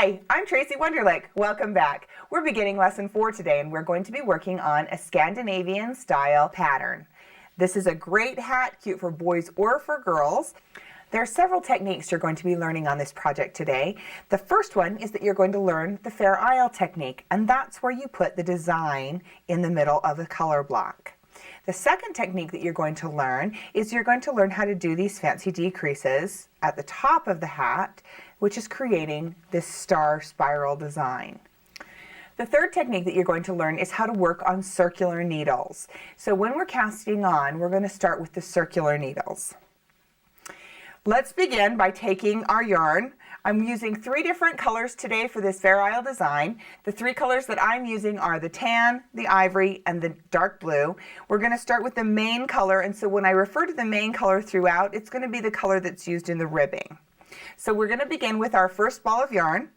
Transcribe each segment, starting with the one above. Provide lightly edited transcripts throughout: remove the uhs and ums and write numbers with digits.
Hi, I'm Tracy Wonderlick. Welcome back. We're beginning lesson 4 today, and we're going to be working on a Scandinavian style pattern. This is a great hat, cute for boys or for girls. There are several techniques you're going to be learning on this project today. The first one is that you're going to learn the Fair Isle technique, and that's where you put the design in the middle of a color block. The second technique that you're going to learn is you're going to learn how to do these fancy decreases at the top of the hat, which is creating this star spiral design. The third technique that you're going to learn is how to work on circular needles. So when we're casting on, we're going to start with the circular needles. Let's begin by taking our yarn. I'm using 3 different colors today for this Fair Isle design. The 3 colors that I'm using are the tan, the ivory, and the dark blue. We're going to start with the main color, and so when I refer to the main color throughout, it's going to be the color that's used in the ribbing. So we're going to begin with our first ball of yarn.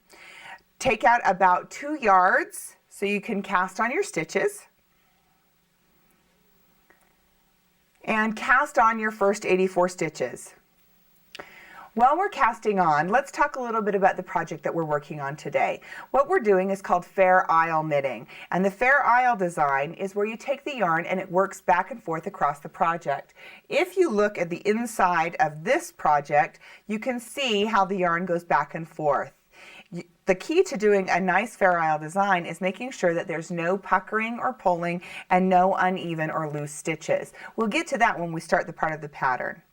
Take out about 2 yards so you can cast on your stitches. And cast on your first 84 stitches. While we're casting on, let's talk a little bit about the project that we're working on today. What we're doing is called Fair Isle knitting, and the Fair Isle design is where you take the yarn and it works back and forth across the project. If you look at the inside of this project, you can see how the yarn goes back and forth. The key to doing a nice Fair Isle design is making sure that there's no puckering or pulling and no uneven or loose stitches. We'll get to that when we start the part of the pattern.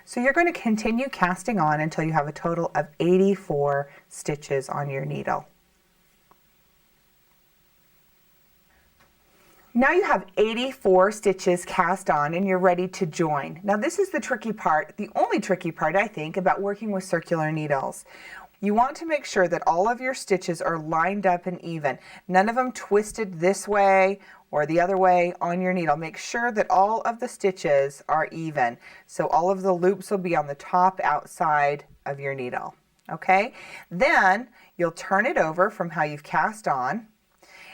So you're going to continue casting on until you have a total of 84 stitches on your needle. Now you have 84 stitches cast on and you're ready to join. Now this is the tricky part, the only tricky part I think about working with circular needles. You want to make sure that all of your stitches are lined up and even. None of them twisted this way or the other way on your needle. Make sure that all of the stitches are even. So all of the loops will be on the top outside of your needle. Okay? Then you'll turn it over from how you've cast on,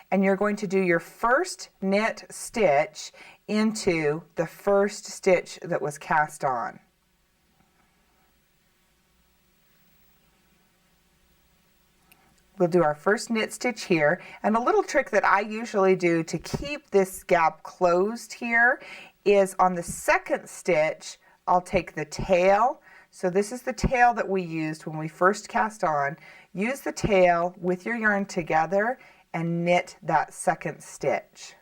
and you're going to do your first knit stitch into the first stitch that was cast on. We'll do our first knit stitch here, and a little trick that I usually do to keep this gap closed here is on the second stitch I'll take the tail. So this is the tail that we used when we first cast on. Use the tail with your yarn together and knit that second stitch.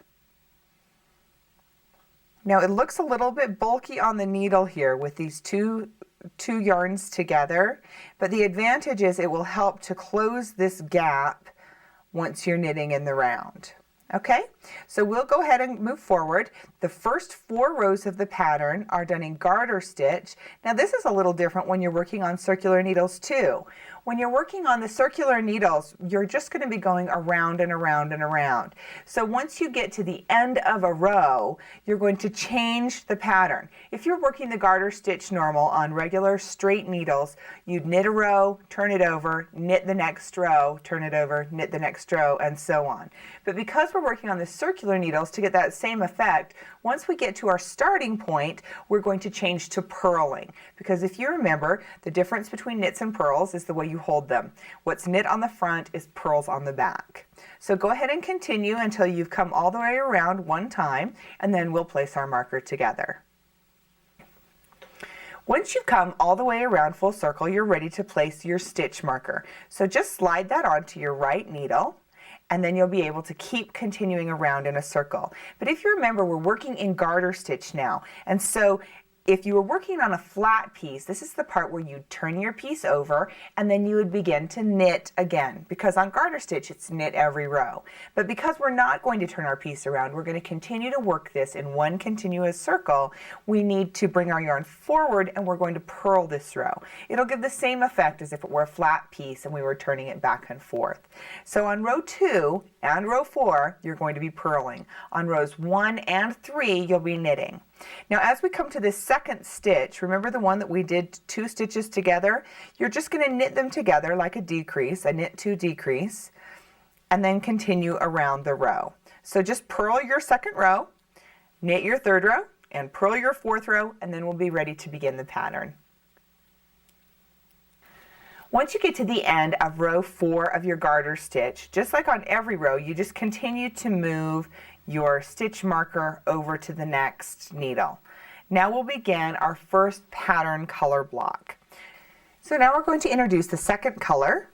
Now it looks a little bit bulky on the needle here with these two yarns together, but the advantage is it will help to close this gap once you're knitting in the round. Okay, so we'll go ahead and move forward. The first 4 rows of the pattern are done in garter stitch. Now this is a little different when you're working on circular needles too. When you're working on the circular needles, you're just going to be going around and around and around. So once you get to the end of a row, you're going to change the pattern. If you're working the garter stitch normal on regular straight needles, you'd knit a row, turn it over, knit the next row, turn it over, knit the next row, and so on. But because we're working on the circular needles to get that same effect, once we get to our starting point, we're going to change to purling. Because if you remember, the difference between knits and purls is the way you hold them. What's knit on the front is purls on the back. So go ahead and continue until you've come all the way around one time, and then we'll place our marker together. Once you've come all the way around full circle, you're ready to place your stitch marker. So just slide that onto your right needle, and then you'll be able to keep continuing around in a circle. But if you remember, we're working in garter stitch now, and so if you were working on a flat piece, this is the part where you turn your piece over and then you would begin to knit again, because on garter stitch it's knit every row. But because we're not going to turn our piece around, we're going to continue to work this in one continuous circle, we need to bring our yarn forward and we're going to purl this row. It'll give the same effect as if it were a flat piece and we were turning it back and forth. So on row 2 and row 4, you're going to be purling. On rows 1 and 3, you'll be knitting. Now as we come to this second stitch, remember the one that we did 2 stitches together? You're just going to knit them together like a decrease, a knit 2 decrease, and then continue around the row. So just purl your second row, knit your third row, and purl your fourth row, and then we'll be ready to begin the pattern. Once you get to the end of row 4 of your garter stitch, just like on every row, you just continue to move your stitch marker over to the next needle. Now we'll begin our first pattern color block. So now we're going to introduce the second color,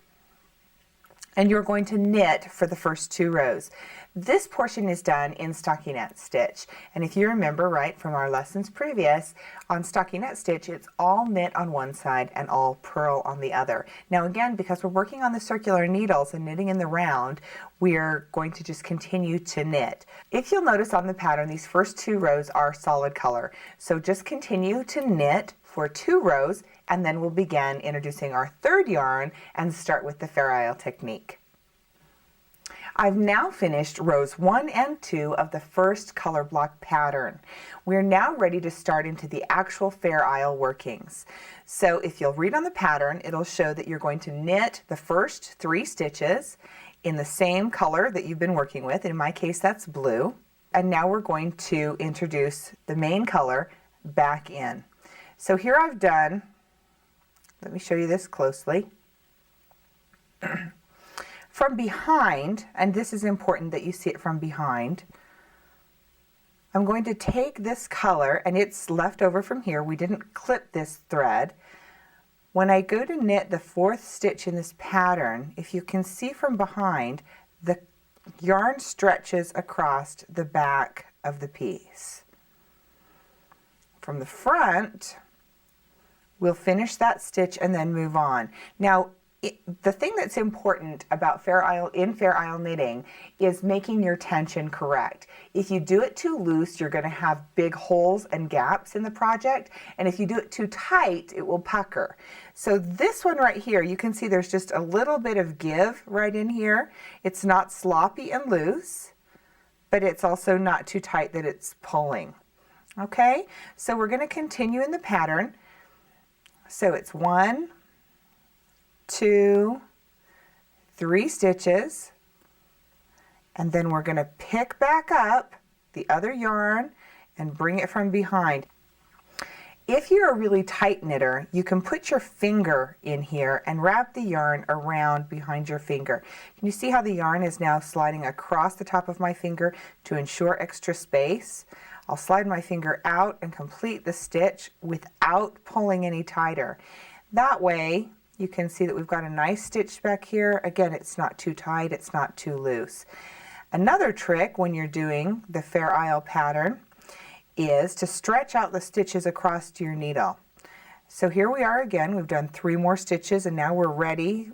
and you're going to knit for the first 2 rows. This portion is done in stockinette stitch, and if you remember right from our lessons previous, on stockinette stitch it's all knit on one side and all purl on the other. Now again, because we're working on the circular needles and knitting in the round, we're going to just continue to knit. If you'll notice on the pattern, these first 2 rows are solid color, so just continue to knit for 2 rows, and then we'll begin introducing our third yarn and start with the Fair Isle technique. I've now finished rows 1 and 2 of the first color block pattern. We're now ready to start into the actual Fair Isle workings. So if you'll read on the pattern, it'll show that you're going to knit the first 3 stitches in the same color that you've been working with. In my case, that's blue. And now we're going to introduce the main color back in. So here I've done, let me show you this closely. From behind, and this is important that you see it from behind, I'm going to take this color, and it's left over from here. We didn't clip this thread. When I go to knit the 4th stitch in this pattern, if you can see from behind, the yarn stretches across the back of the piece. From the front, we'll finish that stitch and then move on. Now, the thing that's important about Fair Isle knitting is making your tension correct. If you do it too loose, you're going to have big holes and gaps in the project, and if you do it too tight, it will pucker. So this one right here, you can see there's just a little bit of give right in here. It's not sloppy and loose, but it's also not too tight that it's pulling. Okay, so we're going to continue in the pattern. So it's 1, 2, 3 stitches, and then we're going to pick back up the other yarn and bring it from behind. If you're a really tight knitter, you can put your finger in here and wrap the yarn around behind your finger. Can you see how the yarn is now sliding across the top of my finger to ensure extra space? I'll slide my finger out and complete the stitch without pulling any tighter. That way, you can see that we've got a nice stitch back here. Again, it's not too tight, it's not too loose. Another trick when you're doing the Fair Isle pattern is to stretch out the stitches across your needle. So here we are again, we've done 3 more stitches, and now we're ready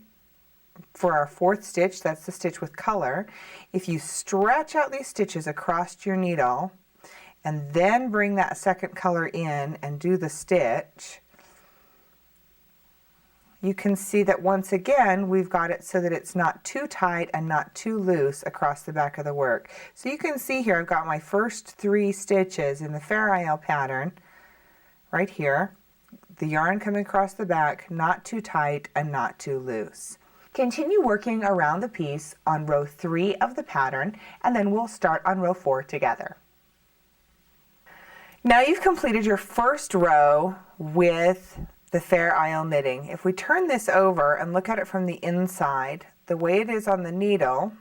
for our 4th stitch. That's the stitch with color. If you stretch out these stitches across your needle and then bring that second color in and do the stitch, you can see that once again we've got it so that it's not too tight and not too loose across the back of the work. So you can see here I've got my first 3 stitches in the Fair Isle pattern right here. The yarn coming across the back, not too tight and not too loose. Continue working around the piece on row 3 of the pattern, and then we'll start on row 4 together. Now you've completed your first row with the Fair Isle knitting. If we turn this over and look at it from the inside, the way it is on the needle,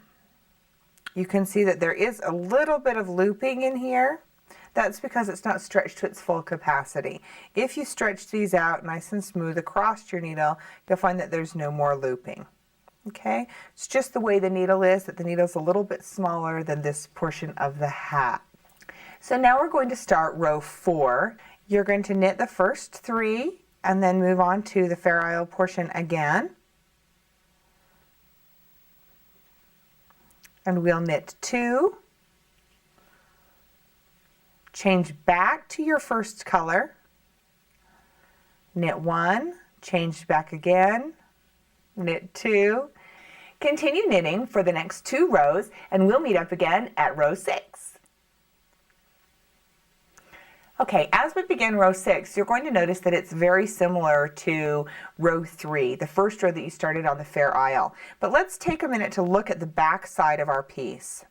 you can see that there is a little bit of looping in here. That's because it's not stretched to its full capacity. If you stretch these out nice and smooth across your needle, you'll find that there's no more looping. Okay, it's just the way the needle is, that the needle's a little bit smaller than this portion of the hat. So now we're going to start row 4. You're going to knit the first 3 and then move on to the Fair Isle portion again. And we'll knit 2, change back to your first color, knit 1, change back again, knit 2, continue knitting for the next 2 rows, and we'll meet up again at row 6. Okay, as we begin row 6, you're going to notice that it's very similar to row 3, the first row that you started on the Fair Isle. But let's take a minute to look at the back side of our piece.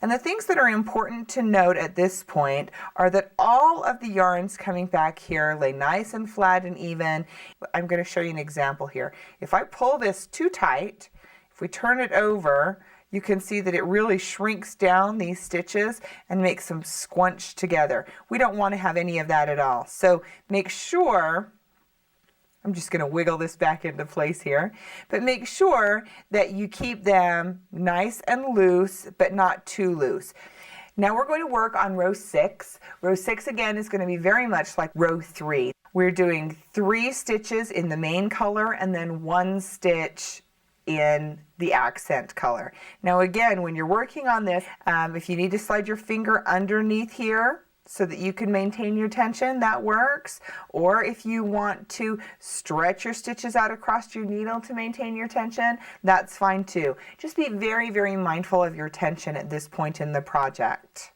And the things that are important to note at this point are that all of the yarns coming back here lay nice and flat and even. I'm going to show you an example here. If I pull this too tight, if we turn it over, you can see that it really shrinks down these stitches and makes them squunch together. We don't want to have any of that at all. So make sure, I'm just going to wiggle this back into place here, but make sure that you keep them nice and loose, but not too loose. Now we're going to work on row 6. Row 6 again is going to be very much like row 3. We're doing 3 stitches in the main color and then 1 stitch in the accent color. Now again, when you're working on this, if you need to slide your finger underneath here so that you can maintain your tension, that works. Or if you want to stretch your stitches out across your needle to maintain your tension, that's fine too. Just be very, very mindful of your tension at this point in the project.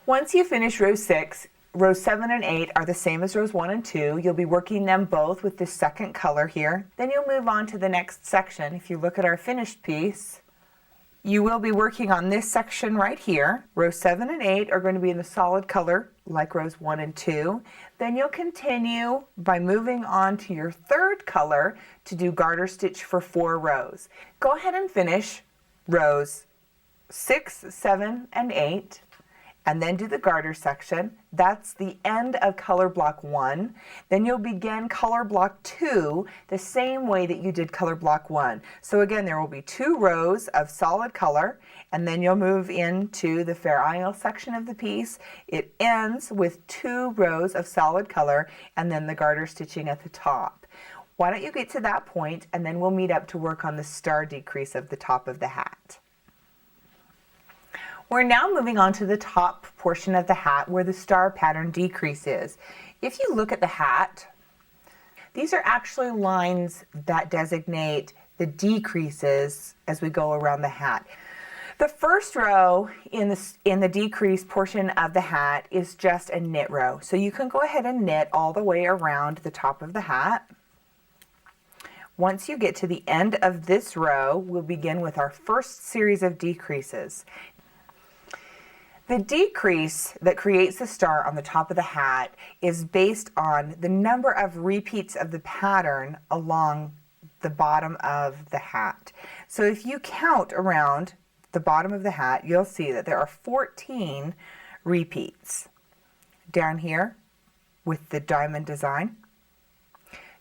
Once you finish row 6, rows 7 and 8 are the same as rows 1 and 2. You'll be working them both with the second color here. Then you'll move on to the next section. If you look at our finished piece, you will be working on this section right here. Rows 7 and 8 are going to be in the solid color like rows 1 and 2. Then you'll continue by moving on to your third color to do garter stitch for 4 rows. Go ahead and finish rows 6, 7, and 8. And then do the garter section. That's the end of color block 1. Then you'll begin color block 2 the same way that you did color block 1. So again, there will be 2 rows of solid color, and then you'll move into the Fair Isle section of the piece. It ends with 2 rows of solid color and then the garter stitching at the top. Why don't you get to that point and then we'll meet up to work on the star decrease of the top of the hat. We're now moving on to the top portion of the hat where the star pattern decrease is. If you look at the hat, these are actually lines that designate the decreases as we go around the hat. The first row in the decrease portion of the hat is just a knit row. So you can go ahead and knit all the way around the top of the hat. Once you get to the end of this row, we'll begin with our first series of decreases. The decrease that creates the star on the top of the hat is based on the number of repeats of the pattern along the bottom of the hat. So if you count around the bottom of the hat, you'll see that there are 14 repeats down here with the diamond design.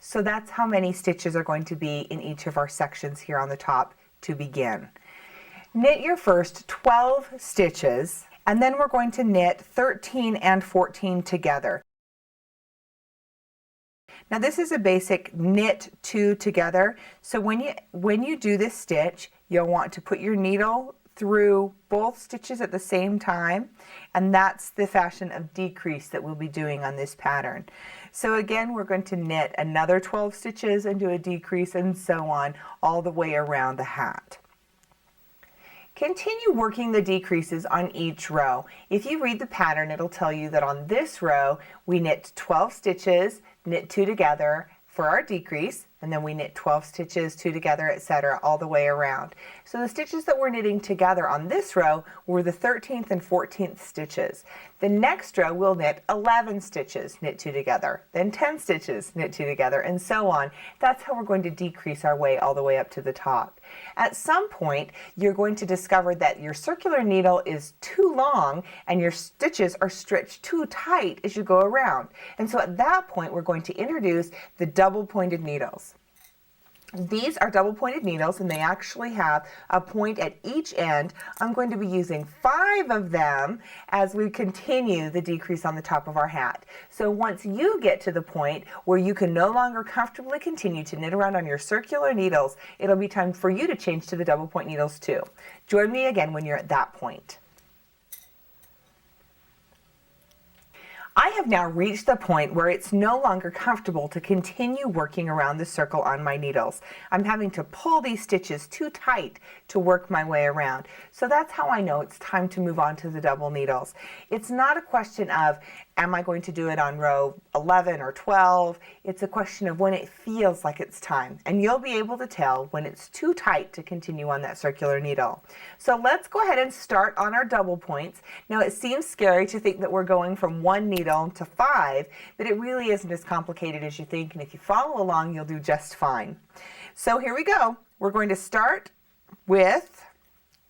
So that's how many stitches are going to be in each of our sections here on the top to begin. Knit your first 12 stitches. And then we're going to knit 13 and 14 together. Now this is a basic knit 2 together. So when you do this stitch, you'll want to put your needle through both stitches at the same time, and that's the fashion of decrease that we'll be doing on this pattern. So again, we're going to knit another 12 stitches and do a decrease and so on all the way around the hat. Continue working the decreases on each row. If you read the pattern, it'll tell you that on this row we knit 12 stitches, knit 2 together for our decrease, and then we knit 12 stitches, 2 together, etc., all the way around. So the stitches that we're knitting together on this row were the 13th and 14th stitches. The next row we'll knit 11 stitches, knit 2 together, then 10 stitches, knit 2 together, and so on. That's how we're going to decrease our way all the way up to the top. At some point, you're going to discover that your circular needle is too long and your stitches are stretched too tight as you go around. And so at that point, we're going to introduce the double-pointed needles. These are double-pointed needles and they actually have a point at each end. I'm going to be using 5 of them as we continue the decrease on the top of our hat. So once you get to the point where you can no longer comfortably continue to knit around on your circular needles, it'll be time for you to change to the double point needles too. Join me again when you're at that point. I have now reached the point where it's no longer comfortable to continue working around the circle on my needles. I'm having to pull these stitches too tight to work my way around. So that's how I know it's time to move on to the double needles. It's not a question of Am I going to do it on row 11 or 12? It's a question of when it feels like it's time. And you'll be able to tell when it's too tight to continue on that circular needle. So let's go ahead and start on our double points. Now it seems scary to think that we're going from 1 needle to 5, but it really isn't as complicated as you think. And if you follow along, you'll do just fine. So here we go. We're going to start with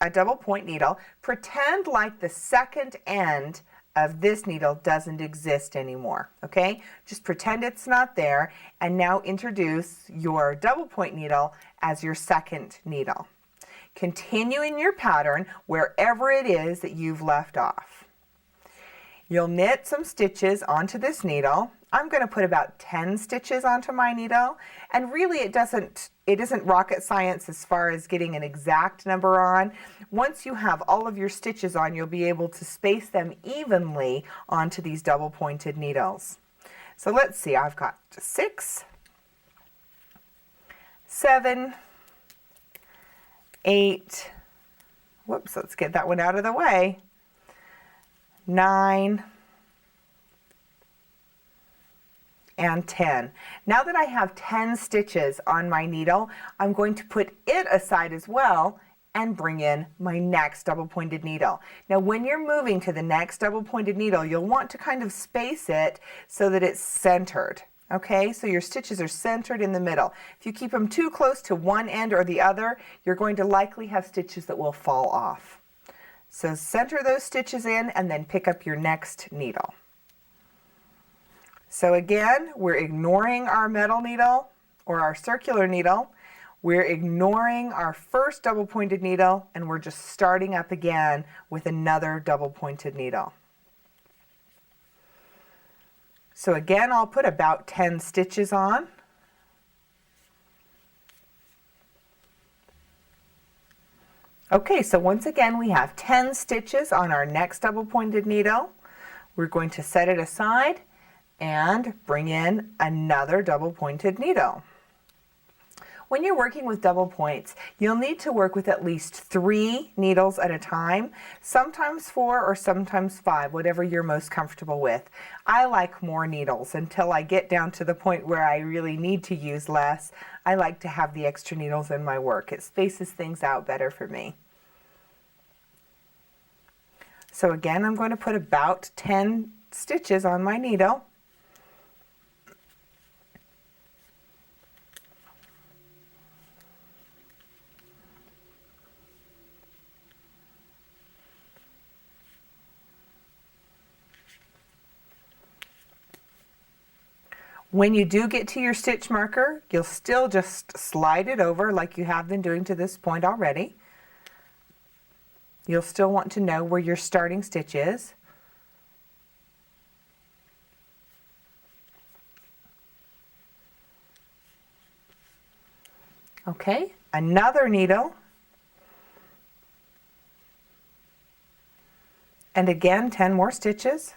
a double point needle. Pretend like the second end of this needle doesn't exist anymore, okay? Just pretend it's not there, and now introduce your double point needle as your second needle. Continue in your pattern wherever it is that you've left off. You'll knit some stitches onto this needle. I'm going to put about 10 stitches onto my needle, and really it isn't rocket science as far as getting an exact number on. Once you have all of your stitches on, you'll be able to space them evenly onto these double pointed needles. So let's see, I've got 6, 7, 8, whoops, let's get that one out of the way, 9, and 10. Now that I have 10 stitches on my needle, I'm going to put it aside as well and bring in my next double pointed needle. Now when you're moving to the next double pointed needle, you'll want to kind of space it so that it's centered. Okay, so your stitches are centered in the middle. If you keep them too close to one end or the other, you're going to likely have stitches that will fall off. So center those stitches in and then pick up your next needle. So again, we're ignoring our metal needle or our circular needle. We're ignoring our first double pointed needle, and we're just starting up again with another double pointed needle. So again, I'll put about 10 stitches on. Okay, so once again, we have 10 stitches on our next double pointed needle. We're going to set it aside and bring in another double pointed needle. When you're working with double points, you'll need to work with at least 3 needles at a time, sometimes 4 or sometimes 5, whatever you're most comfortable with. I like more needles until I get down to the point where I really need to use less. I like to have the extra needles in my work. It spaces things out better for me. So again, I'm going to put about 10 stitches on my needle. When you do get to your stitch marker, you'll still just slide it over like you have been doing to this point already. You'll still want to know where your starting stitch is. Okay, another needle. And again, 10 more stitches.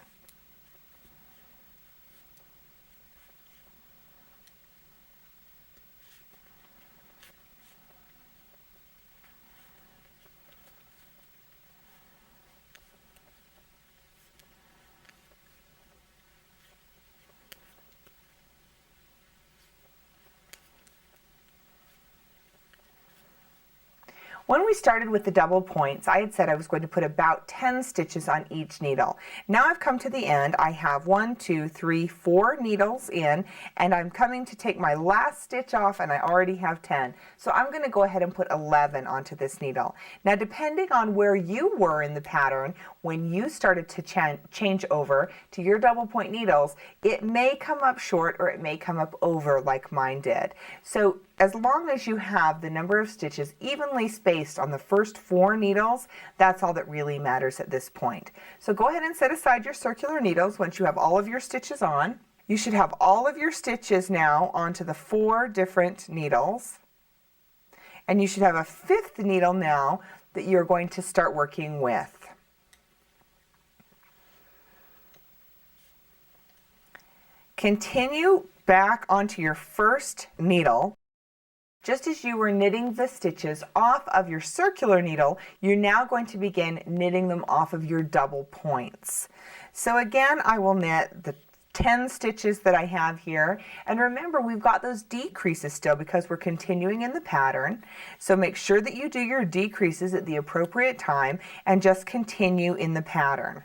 When we started with the double points, I had said I was going to put about 10 stitches on each needle. Now I've come to the end. I have 1, 2, 3, 4 needles in, and I'm coming to take my last stitch off, and I already have 10. So I'm going to go ahead and put 11 onto this needle. Now, depending on where you were in the pattern when you started to change over to your double point needles, it may come up short or it may come up over like mine did. So as long as you have the number of stitches evenly spaced on the first 4 needles, that's all that really matters at this point. So go ahead and set aside your circular needles once you have all of your stitches on. You should have all of your stitches now onto the 4 different needles. And you should have a 5th needle now that you're going to start working with. Continue back onto your first needle. Just as you were knitting the stitches off of your circular needle, you're now going to begin knitting them off of your double points. So again, I will knit the 10 stitches that I have here, and remember we've got those decreases still because we're continuing in the pattern. So make sure that you do your decreases at the appropriate time and just continue in the pattern.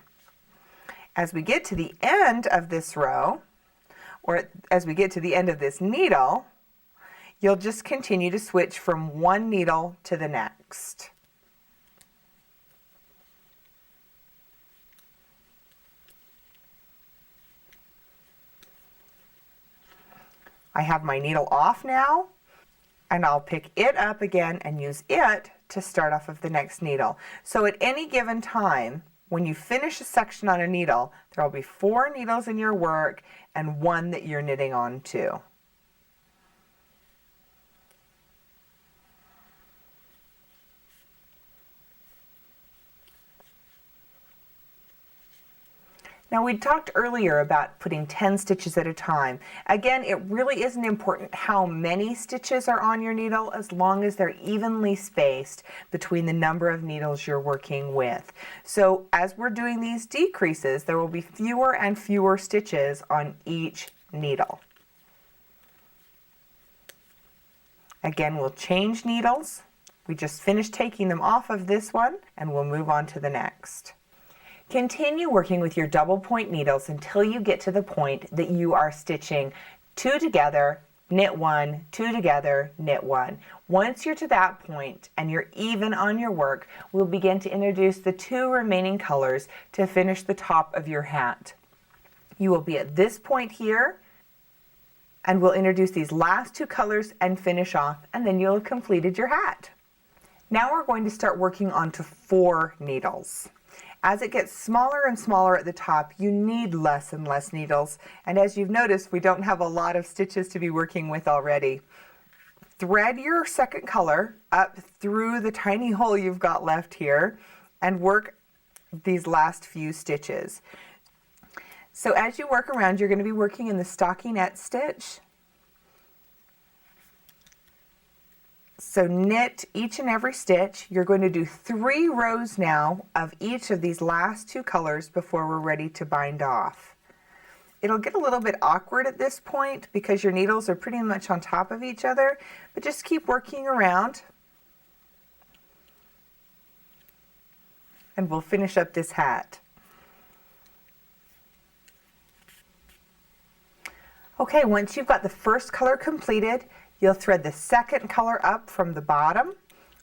As we get to the end of this row, or as we get to the end of this needle, you'll just continue to switch from one needle to the next. I have my needle off now, and I'll pick it up again and use it to start off of the next needle. So at any given time, when you finish a section on a needle, there will be 4 needles in your work and 1 that you're knitting on to. Now we talked earlier about putting 10 stitches at a time. Again, it really isn't important how many stitches are on your needle as long as they're evenly spaced between the number of needles you're working with. So as we're doing these decreases, there will be fewer and fewer stitches on each needle. Again, we'll change needles. We just finished taking them off of this one and we'll move on to the next. Continue working with your double point needles until you get to the point that you are stitching 2 together, knit 1, 2 together, knit 1. Once you're to that point and you're even on your work, we'll begin to introduce the 2 remaining colors to finish the top of your hat. You will be at this point here, and we'll introduce these last 2 colors and finish off, and then you'll have completed your hat. Now we're going to start working onto 4 needles. As it gets smaller and smaller at the top, you need less and less needles. And as you've noticed, we don't have a lot of stitches to be working with already. Thread your second color up through the tiny hole you've got left here and work these last few stitches. So as you work around, you're going to be working in the stockinette stitch. So knit each and every stitch. You're going to do 3 rows now of each of these last 2 colors before we're ready to bind off. It'll get a little bit awkward at this point because your needles are pretty much on top of each other, but just keep working around and we'll finish up this hat. Okay, once you've got the first color completed, you'll thread the second color up from the bottom.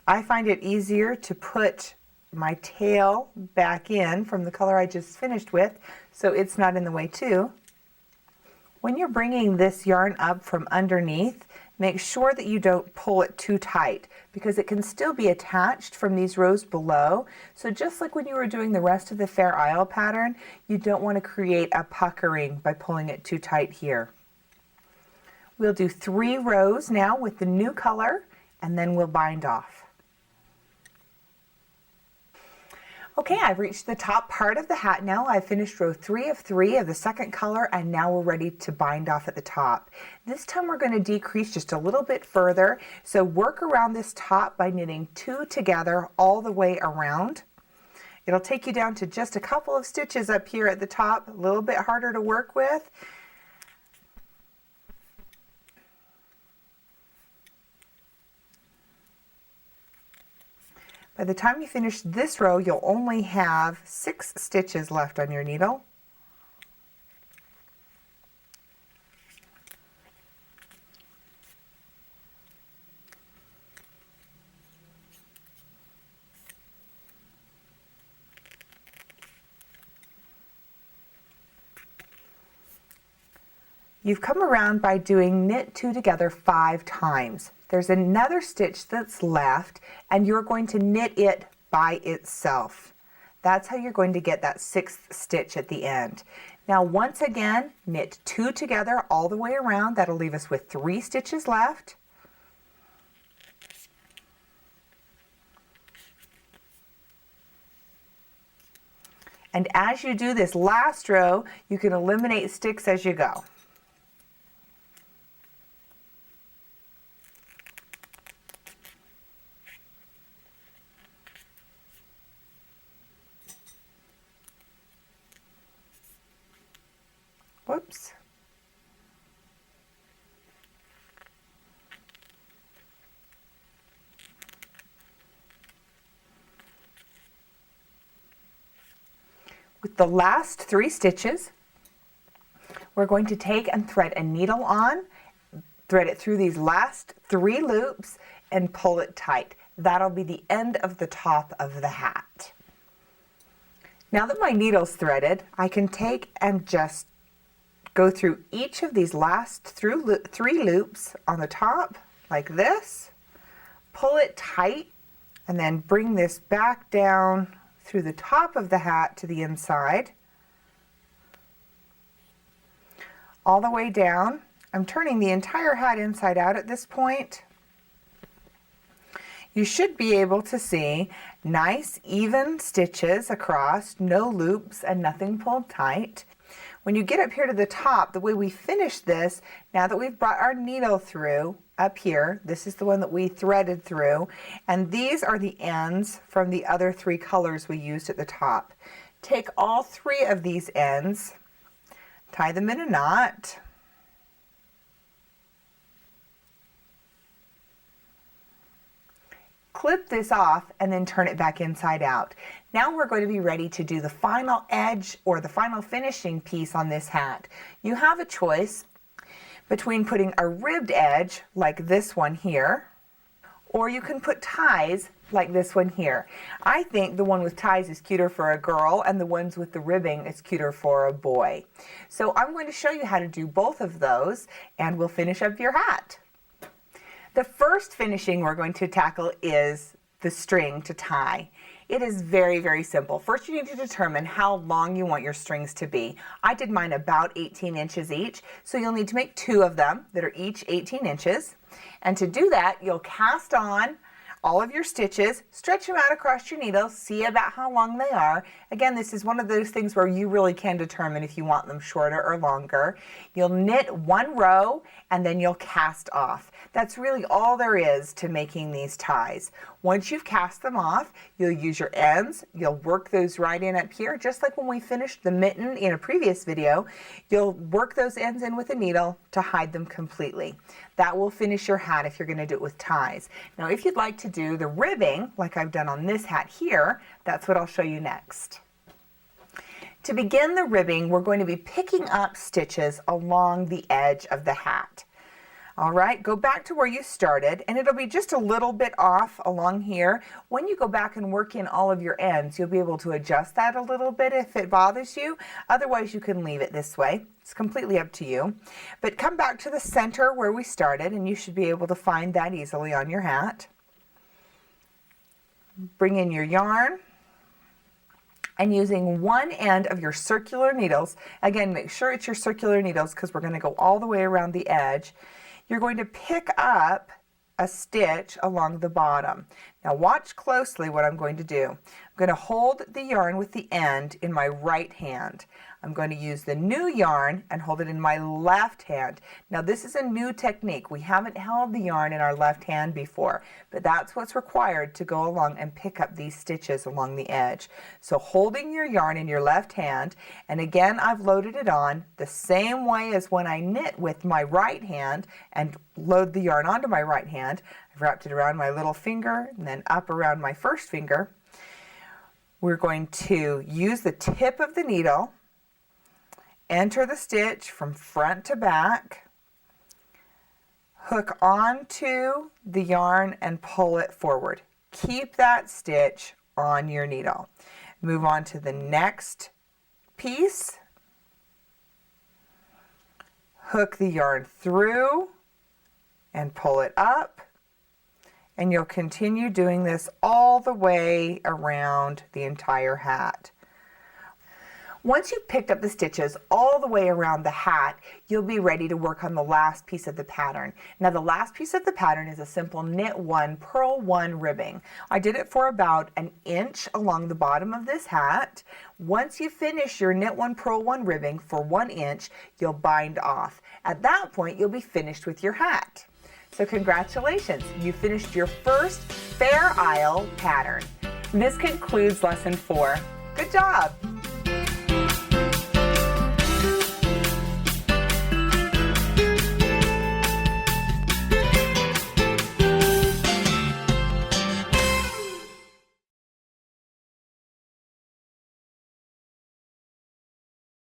I find it easier to put my tail back in from the color I just finished with, so it's not in the way too. When you're bringing this yarn up from underneath, make sure that you don't pull it too tight because it can still be attached from these rows below. So just like when you were doing the rest of the Fair Isle pattern, you don't want to create a puckering by pulling it too tight here. We'll do 3 rows now with the new color and then we'll bind off. Okay, I've reached the top part of the hat now. I've finished row 3 of 3 of the second color and now we're ready to bind off at the top. This time we're going to decrease just a little bit further. So work around this top by knitting 2 together all the way around. It'll take you down to just a couple of stitches up here at the top, a little bit harder to work with. By the time you finish this row, you'll only have 6 stitches left on your needle. You've come around by doing knit 2 together 5 times. There's another stitch that's left and you're going to knit it by itself. That's how you're going to get that 6th stitch at the end. Now once again, knit 2 together all the way around. That'll leave us with 3 stitches left. And as you do this last row, you can eliminate sticks as you go. Whoops. With the last 3 stitches, we're going to take and thread a needle on, thread it through these last 3 loops, and pull it tight. That'll be the end of the top of the hat. Now that my needle's threaded, I can take and just go through each of these last 3 loops on the top, like this, pull it tight, and then bring this back down through the top of the hat to the inside, all the way down. I'm turning the entire hat inside out at this point. You should be able to see nice even stitches across, no loops and nothing pulled tight. When you get up here to the top, the way we finish this, now that we've brought our needle through up here, this is the one that we threaded through, and these are the ends from the other 3 colors we used at the top. Take all 3 of these ends, tie them in a knot, clip this off, and then turn it back inside out. Now we're going to be ready to do the final edge or the final finishing piece on this hat. You have a choice between putting a ribbed edge like this one here, or you can put ties like this one here. I think the one with ties is cuter for a girl, and the ones with the ribbing is cuter for a boy. So I'm going to show you how to do both of those, and we'll finish up your hat. The first finishing we're going to tackle is the string to tie. It is very, very simple. First, you need to determine how long you want your strings to be. I did mine about 18 inches each, so you'll need to make 2 of them that are each 18 inches. And to do that, you'll cast on all of your stitches, stretch them out across your needle, see about how long they are. Again, this is one of those things where you really can determine if you want them shorter or longer. You'll knit 1 row and then you'll cast off. That's really all there is to making these ties. Once you've cast them off, you'll use your ends, you'll work those right in up here, just like when we finished the mitten in a previous video. You'll work those ends in with a needle to hide them completely. That will finish your hat if you're going to do it with ties. Now, if you'd like to do the ribbing, like I've done on this hat here, that's what I'll show you next. To begin the ribbing, we're going to be picking up stitches along the edge of the hat. All right, go back to where you started, and it'll be just a little bit off along here. When you go back and work in all of your ends, you'll be able to adjust that a little bit if it bothers you. Otherwise, you can leave it this way. It's completely up to you. But come back to the center where we started, and you should be able to find that easily on your hat. Bring in your yarn, and using one end of your circular needles, again, make sure it's your circular needles because we're going to go all the way around the edge. You're going to pick up a stitch along the bottom. Now watch closely what I'm going to do. I'm going to hold the yarn with the end in my right hand. I'm going to use the new yarn and hold it in my left hand. Now this is a new technique. We haven't held the yarn in our left hand before, but that's what's required to go along and pick up these stitches along the edge. So holding your yarn in your left hand, and again I've loaded it on the same way as when I knit with my right hand and load the yarn onto my right hand. I've wrapped it around my little finger and then up around my first finger. We're going to use the tip of the needle, enter the stitch from front to back, hook onto the yarn and pull it forward. Keep that stitch on your needle. Move on to the next piece, hook the yarn through and pull it up, and you'll continue doing this all the way around the entire hat. Once you've picked up the stitches all the way around the hat, you'll be ready to work on the last piece of the pattern. Now the last piece of the pattern is a simple knit 1, purl 1 ribbing. I did it for about an inch along the bottom of this hat. Once you finish your knit 1, purl 1 ribbing for 1 inch, you'll bind off. At that point, you'll be finished with your hat. So congratulations, you finished your first Fair Isle pattern. This concludes lesson 4. Good job!